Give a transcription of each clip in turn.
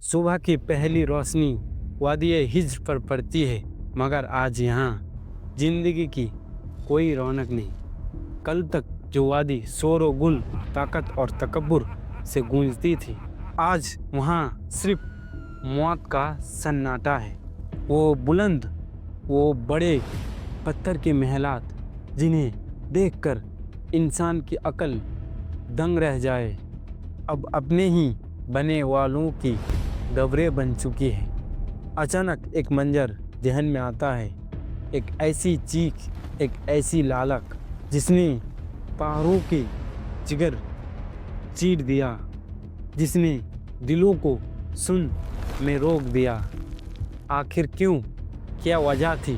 صبح کی پہلی روشنی وادی ہجر پر پڑتی ہے، مگر آج یہاں زندگی کی کوئی رونق نہیں۔ کل تک جو وادی شور و گل، طاقت اور تکبر سے گونجتی تھی، آج وہاں صرف موت کا سناٹا ہے۔ وہ بلند، وہ بڑے پتھر کے محلات جنہیں دیکھ کر انسان کی عقل دنگ رہ جائے، اب اپنے ہی بنے والوں کی گھبرے بن چکی ہے۔ اچانک ایک منظر ذہن میں آتا ہے، ایک ایسی چیخ، ایک ایسی لالک جس نے پہاڑوں کے جگر چیر دیا، جس نے دلوں کو سن میں روک دیا۔ آخر کیوں؟ کیا وجہ تھی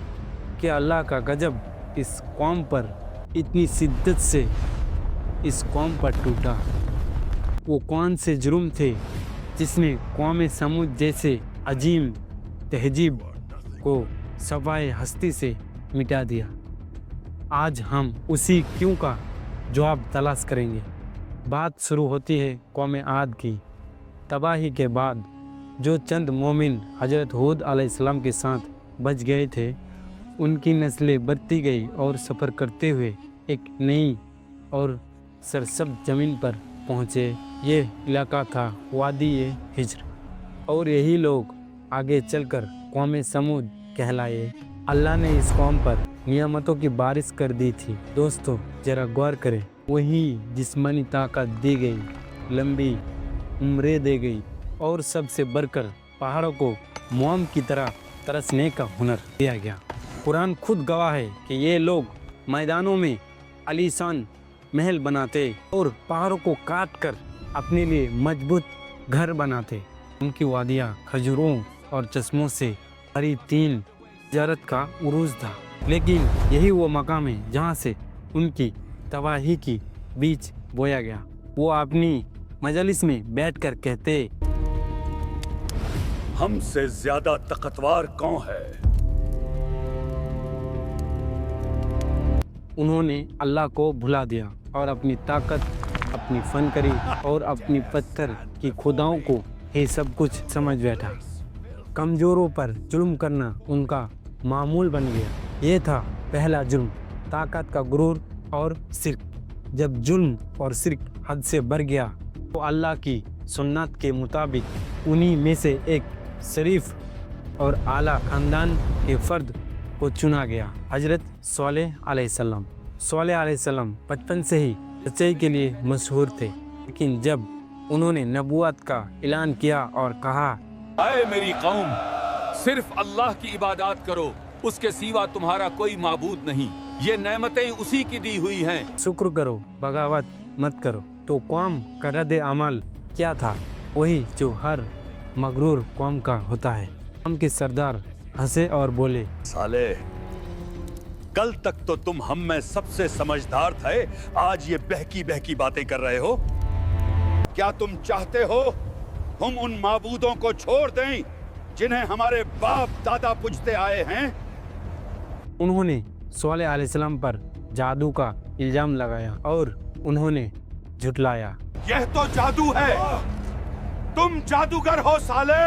کہ اللہ کا غضب اس قوم پر اتنی شدت سے اس قوم پر ٹوٹا؟ وہ کون سے جرم تھے جس نے قوم سمود جیسے عظیم تہذیب کو صفائے ہستی سے مٹا دیا؟ آج ہم اسی کیوں کا جواب تلاش کریں گے۔ بات شروع ہوتی ہے قوم عاد کی تباہی کے بعد۔ جو چند مومن حضرت ہود علیہ السلام کے ساتھ بچ گئے تھے، ان کی نسلیں بڑھتی گئی اور سفر کرتے ہوئے ایک نئی اور سرسبز زمین پر پہنچے۔ یہ علاقہ تھا وادی ہجر، اور یہی لوگ آگے چل کر قوم سمود کہلائے۔ اللہ نے اس قوم پر نعمتوں کی بارش کر دی تھی۔ دوستو، ذرا غور کریں، وہی جسمانی طاقت دی گئی، لمبی عمریں دی گئی، اور سب سے بڑھ کر پہاڑوں کو موم کی طرح ترسنے کا ہنر دیا گیا۔ قرآن خود گواہ ہے کہ یہ لوگ میدانوں میں عالیشان محل بناتے اور پہاڑوں کو کاٹ کر اپنے لیے مضبوط گھر بناتے۔ ان کی وادیاں کھجوروں اور چشموں سے بھری تین تجارت کا عروج تھا، لیکن یہی وہ مقام ہے جہاں سے ان کی تباہی کی بیج بویا گیا۔ وہ اپنی مجلس میں بیٹھ کر کہتے، ہم سے زیادہ طاقتور کون ہے؟ انہوں نے اللہ کو بھلا دیا اور اپنی طاقت، اپنی فنکاری اور اپنی پتھر کی خداؤں کو ہی سب کچھ سمجھ بیٹھا۔ کمزوروں پر ظلم کرنا ان کا معمول بن گیا۔ یہ تھا پہلا جرم، طاقت کا غرور اور شرک۔ جب ظلم اور شرک حد سے بڑھ گیا تو اللہ کی سنت کے مطابق انہی میں سے ایک شریف اور اعلیٰ خاندان کے فرد کو چنا گیا، حضرت صالح علیہ السلام۔ صالح علیہ السلام بچپن سے ہی سچائی کے لیے مشہور تھے، لیکن جب انہوں نے نبوت کا اعلان کیا اور کہا، اے میری قوم، صرف اللہ کی عبادات کرو، اس کے سوا تمہارا کوئی معبود نہیں، یہ نعمتیں اسی کی دی ہوئی ہیں، شکر کرو، بغاوت مت کرو، تو قوم کا رد عمل کیا تھا؟ وہی جو ہر مغرور قوم کا ہوتا ہے۔ قوم کے سردار ہنسے اور بولے، صالح، کل تک تو تم ہم میں سب سے سمجھدار تھے، آج یہ بہکی بہکی باتیں کر رہے ہو؟ کیا تم چاہتے ہو ہم ان معبودوں کو چھوڑ دیں جنہیں ہمارے باپ دادا پوجتے آئے ہیں؟ انہوں نے صالح علیہ السلام پر جادو کا الزام لگایا اور انہوں نے جھٹلایا۔ یہ تو جادو ہے، تم جادوگر ہو صالح۔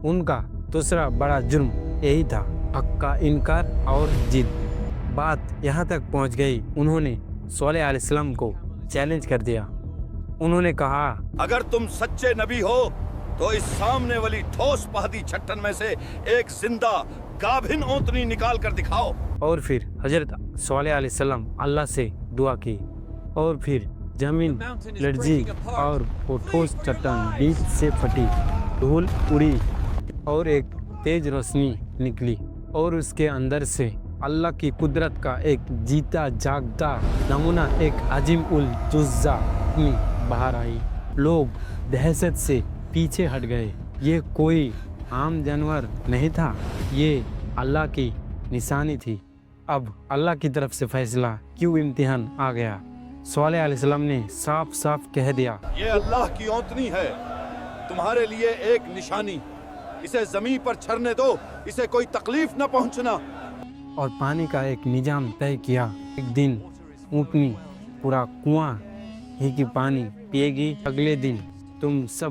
ان کا دوسرا بڑا جرم یہی تھا، حق کا انکار اور ضد۔ بات یہاں تک پہنچ گئی، انہوں نے صالح علیہ السلام کو چیلنج کر دیا۔ انہوں نے کہا، اگر تم سچے نبی ہو تو اس سامنے والی ٹھوس پہاڑی چھٹن میں سے ایک زندہ گابھن اونتنی نکال کر دکھاؤ۔ اور پھر حضرت صالح علیہ السلام اللہ سے دعا کی، اور پھر زمین لرزی اور وہ ٹھوس چٹان بیچ سے پھٹی، دھول اڑی اور ایک تیز روشنی نکلی، اور اس کے اندر سے اللہ کی قدرت کا ایک جیتا جاگتا نمونہ، ایک عظیم الجثہ اپنی باہر آئی۔ لوگ دہشت سے پیچھے ہٹ گئے۔ یہ کوئی عام جانور نہیں تھا، یہ اللہ کی نشانی تھی۔ اب اللہ کی طرف سے فیصلہ کیوں امتحان آ گیا۔ صالح علیہ السلام نے صاف صاف کہہ دیا، یہ اللہ کی اونتنی ہے، تمہارے لیے ایک نشانی، اسے زمین پر چھڑنے دو، اسے کوئی تکلیف نہ پہنچنا۔ اور پانی کا ایک نظام طے کیا۔ ایک دن اونٹنی پورا کنواں ہی کی پانی پیے گی، اگلے دن تم سب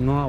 9